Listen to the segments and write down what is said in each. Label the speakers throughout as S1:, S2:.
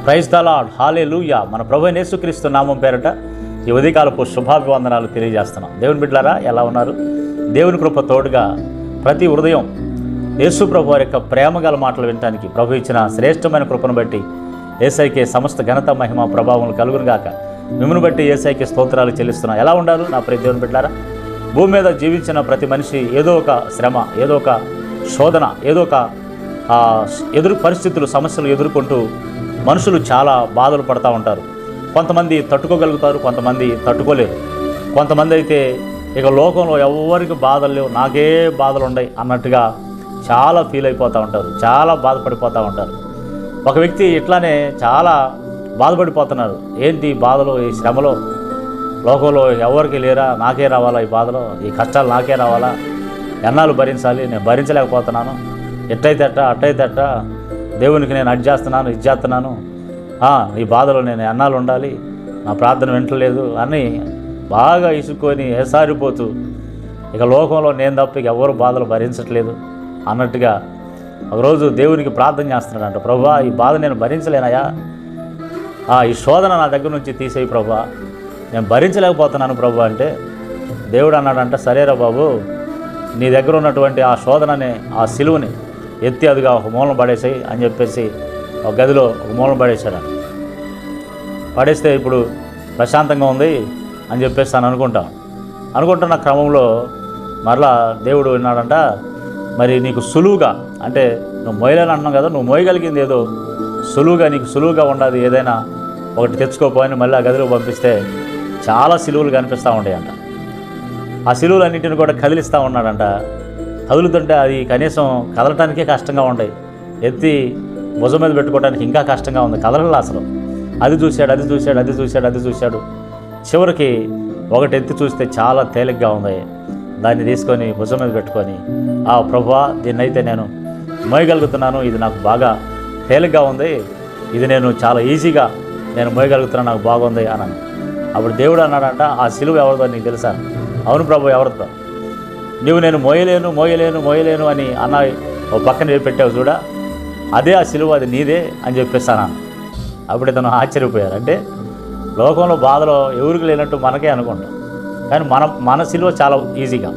S1: Praise the lord, హల్లెలూయా. మన ప్రభువైన యేసుక్రీస్తు నామం పేరట ఈ ఉదయకాలపు శుభాభివందనాలు తెలియజేస్తున్నాం. దేవుని బిడ్డలారా, ఎలా ఉన్నారు? దేవుని కృప తోడుగా ప్రతి ఉదయం యేసు ప్రభు వారి యొక్క ప్రేమగల మాటలు వినటానికి ప్రభు ఇచ్చిన శ్రేష్టమైన కృపను బట్టి యేసయ్యకే సమస్త ఘనత మహిమ ప్రభావం కలుగును గాక. మిమ్మల్ని బట్టి యేసయ్యకే స్తోత్రాలు చెల్లిస్తున్నాం. ఎలా ఉండాలి నా ప్రతి దేవుని బిడ్డలారా? భూమి మీద జీవించిన ప్రతి మనిషి ఏదో ఒక శ్రమ, ఏదో ఒక శోధన, ఏదో ఒక పరిస్థితులు, సమస్యలు ఎదుర్కొంటూ మనుషులు చాలా బాధలు పడుతూ ఉంటారు. కొంతమంది తట్టుకోగలుగుతారు, కొంతమంది తట్టుకోలేరు. కొంతమంది అయితే ఇక లోకంలో ఎవరికి బాధలు లేవు, నాకే బాధలు ఉన్నాయి అన్నట్టుగా చాలా ఫీల్ అయిపోతూ ఉంటారు, చాలా బాధపడిపోతూ ఉంటారు. ఒక వ్యక్తి ఇట్లానే చాలా బాధపడిపోతున్నారు. ఏంటి బాధలు, ఈ శ్రమలో లోకంలో ఎవరికి లేరా, నాకే రావాలా ఈ బాధలు, ఈ కష్టాలు నాకే రావాలా, ఎన్నాళ్ళు భరించాలి, నేను భరించలేకపోతున్నాను, ఎట్టయితే అట్ట అట్టయితే అట్ట, దేవునికి నేను అది చేస్తున్నాను ఇది చేస్తున్నాను, ఈ బాధలో నేను ఎన్నాళ్ళు ఉండాలి, నా ప్రార్థన వింటలేదు అని బాగా ఇసుక్కొని ఏసారిపోతూ ఇక లోకంలో నేను తప్ప ఇక ఎవరు బాధలు భరించట్లేదు అన్నట్టుగా ఒకరోజు దేవునికి ప్రార్థన చేస్తున్నాడంట. ప్రభువా, ఈ బాధ నేను భరించలేనయా, ఈ శోధన నా దగ్గర నుంచి తీసేయి ప్రభువా, నేను భరించలేకపోతున్నాను ప్రభు అంటే దేవుడు అన్నాడంట, సరేరా బాబు, నీ దగ్గర ఉన్నటువంటి ఆ శోధనని, ఆ సిలువని ఎత్తి అదిగా ఒక మూలం పడేసాయి అని చెప్పేసి ఒక గదిలో ఒక మూలం పడేశాడు. పడేస్తే ఇప్పుడు ప్రశాంతంగా ఉంది అని చెప్పేసి అని అనుకుంటున్న క్రమంలో మరలా దేవుడు విన్నాడంట, మరి నీకు సులువుగా, అంటే నువ్వు మోయలేని అంటున్నావు కదా, నువ్వు మోయగలిగింది ఏదో సులువుగా, నీకు సులువుగా ఉండదు ఏదైనా ఒకటి తెచ్చుకోపోని మళ్ళీ ఆ గదిలో పంపిస్తే చాలా సిలువులు కనిపిస్తూ ఉంటాయంట. ఆ సిలువులన్నింటిని కూడా కదిలిస్తూ ఉన్నాడంట. కదులుతుంటే అది కనీసం కదలటానికే కష్టంగా ఉంటాయి, ఎత్తి భుజం మీద పెట్టుకోవడానికి ఇంకా కష్టంగా ఉంది, కదలలా అసలు. అది చూశాడు. చివరికి ఒకటి ఎత్తి చూస్తే చాలా తేలిగ్గా ఉంది. దాన్ని తీసుకొని భుజం మీద పెట్టుకొని, ప్రభువా, దీన్నైతే నేను మోయగలుగుతున్నాను, ఇది నాకు బాగా తేలిగ్గా ఉంది, ఇది నేను చాలా ఈజీగా నేను మోయగలుగుతున్నాను, నాకు బాగుంది అన్నాను. అప్పుడు దేవుడు అన్నాడంట, ఆ సిలువ ఎవరిదో నీకు తెలుసా? అవును ప్రభు, ఎవరితో? నువ్వు నేను మోయలేను అని అన్న ఓ పక్కన పెట్టావు చూడా, అదే ఆ సిలువ, అది నీదే అని చెప్పేస్తాను. అప్పుడు ఇతను ఆశ్చర్యపోయారు. అంటే లోకంలో బాధలో ఎవరికి లేనట్టు మనకే అనుకుంటాం, కానీ మన సిలువ చాలా ఈజీగా,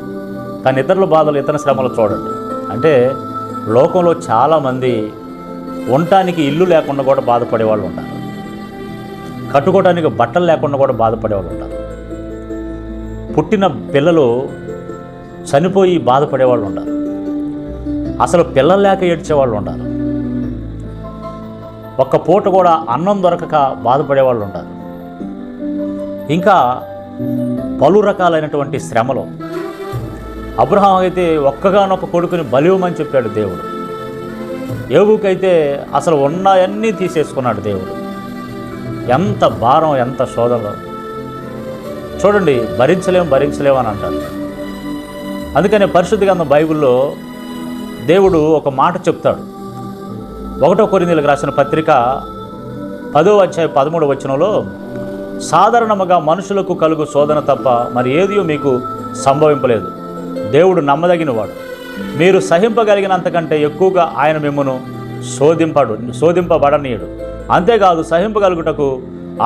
S1: కానీ ఇతరుల బాధలు, ఇతర శ్రమలు చూడండి. అంటే లోకంలో చాలామంది ఉండటానికి ఇల్లు లేకుండా కూడా బాధపడేవాళ్ళు ఉంటారు, కట్టుకోవడానికి బట్టలు లేకుండా కూడా బాధపడేవాళ్ళు ఉంటారు, పుట్టిన పిల్లలు చనిపోయి బాధపడేవాళ్ళు ఉంటారు, అసలు పిల్లలు లేక ఏడ్చేవాళ్ళు ఉంటారు, ఒక్క పూట కూడా అన్నం దొరకక బాధపడేవాళ్ళు ఉంటారు, ఇంకా పలు రకాలైనటువంటి శ్రమలు. అబ్రహాం అయితే ఒక్కగానొక్క కొడుకుని బలివ్వమని చెప్పాడు దేవుడు. యోబుకైతే అసలు ఉన్నాయన్నీ తీసేసుకున్నాడు దేవుడు. ఎంత భారం, ఎంత శోధనలో చూడండి. భరించలేము అని అంటారు. అందుకనే పరిశుద్ధ గ్రంథం బైబిల్లో దేవుడు ఒక మాట చెప్తాడు. 1 కొరింథీయులకు రాసిన పత్రిక 10వ అధ్యాయం 13వ వచనంలో, సాధారణముగా మనుషులకు కలుగు శోధన తప్ప మరి ఏదియో మీకు సంభవింపలేదు, దేవుడు నమ్మదగినవాడు, మీరు సహింపగలిగినంతకంటే ఎక్కువగా ఆయన మిమ్మను శోధింపబడనీయుడు, అంతేకాదు సహింపగలుగుటకు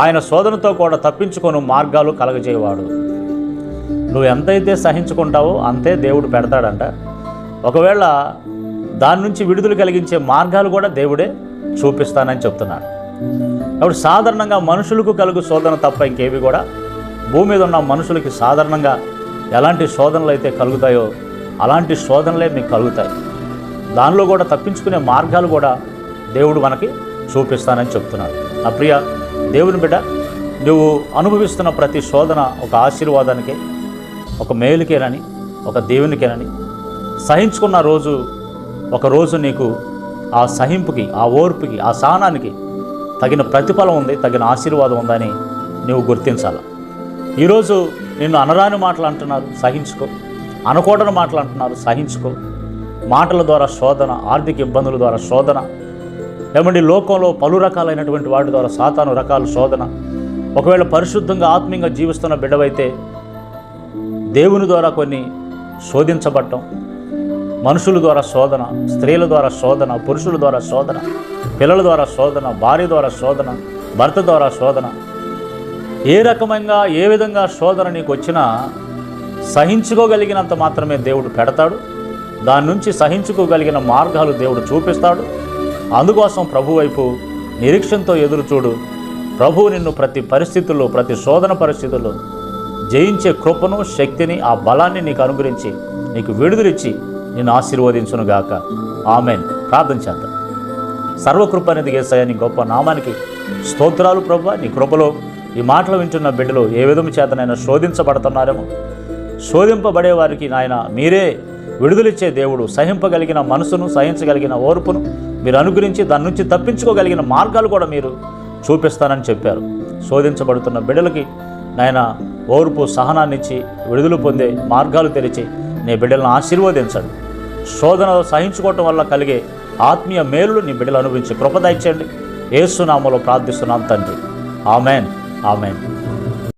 S1: ఆయన శోధనతో కూడా తప్పించుకొని మార్గాలు కలగజేయవాడు. నువ్వు ఎంతైతే సహించుకుంటావో అంతే దేవుడు పెడతాడంట. ఒకవేళ దాని నుంచి విడుదల కలిగించే మార్గాలు కూడా దేవుడే చూపిస్తానని చెప్తున్నాడు. అప్పుడు సాధారణంగా మనుషులకు కలుగు శోధన తప్ప ఇంకేవి కూడా భూమి మీద ఉన్న మనుషులకి సాధారణంగా ఎలాంటి శోధనలు అయితే కలుగుతాయో అలాంటి శోధనలే మీకు కలుగుతాయి. దానిలో కూడా తప్పించుకునే మార్గాలు కూడా దేవుడు మనకి చూపిస్తానని చెప్తున్నాడు. నా ప్రియ దేవుని బిడ్డ, నువ్వు అనుభవిస్తున్న ప్రతి శోధన ఒక ఆశీర్వాదానికే, ఒక మేలుకేనని, ఒక దేవునికేనని. సహించుకున్న రోజు ఒక రోజు నీకు ఆ సహింపుకి, ఆ ఓర్పుకి, ఆ సహనానికి తగిన ప్రతిఫలం ఉంది, తగిన ఆశీర్వాదం ఉందని నువ్వు గుర్తించాలి. ఈరోజు నిన్ను అనరాని మాటలు అంటున్నారు, సహించుకో. అనకూడని మాటలు అంటున్నారు, సహించుకో. మాటల ద్వారా శోధన, ఆర్థిక ఇబ్బందుల ద్వారా శోధన, ఏమండి లోకంలో పలు రకాలైనటువంటి వాటి ద్వారా సాతాను రకాల శోధన. ఒకవేళ పరిశుద్ధంగా ఆత్మీయంగా జీవిస్తున్న బిడ్డవైతే దేవుని ద్వారా కొన్ని శోధించబడటం, మనుషుల ద్వారా శోధన, స్త్రీల ద్వారా శోధన, పురుషుల ద్వారా శోధన, పిల్లల ద్వారా శోధన, భార్య ద్వారా శోధన, భర్త ద్వారా శోధన, ఏ విధంగా శోధన నీకు వచ్చినా సహించుకోగలిగినంత మాత్రమే దేవుడు పెడతాడు. దాని నుంచి సహించుకోగలిగిన మార్గాలు దేవుడు చూపిస్తాడు. అందుకోసం ప్రభు వైపు నిరీక్షణతో ఎదురు చూడు. ప్రభువు నిన్ను ప్రతి పరిస్థితుల్లో, ప్రతి శోధన పరిస్థితుల్లో జయించే కృపను, శక్తిని, ఆ బలాన్ని నీకు అనుగ్రహించి నీకు విడుదలిచ్చి నిన్ను ఆశీర్వదించునుగాక. ఆమేన్. ప్రార్థన చేద్దాం. సర్వకృప అనేది యేసయ్య నీ గొప్ప నామానికి స్తోత్రాలు ప్రభువా. నీ కృపలో ఈ మాటలు వింటున్న బిడ్డలు ఏ విధము చేతనైనా శోధించబడుతున్నారేమో, శోధింపబడే వారికి నాయన మీరే విడుదలిచ్చే దేవుడు. సహింపగలిగిన మనసును, సహించగలిగిన ఓర్పును మీరు అనుగ్రహించి దాని నుంచి తప్పించుకోగలిగిన మార్గాలు కూడా మీరు చూపిస్తానని చెప్పారు. శోధించబడుతున్న బిడ్డలకి నాయన ఓర్పు, సహనాన్నిచ్చి విడుదల పొందే మార్గాలు తెరిచి నీ బిడ్డలను ఆశీర్వదించండి. శోధన సహించుకోవటం వల్ల కలిగే ఆత్మీయ మేలులు నీ బిడ్డలు అనుభవించి కృప దయచేయండి. యేసు నామములో ప్రార్థిస్తున్నాం తండ్రి. ఆమెన్. ఆమెన్.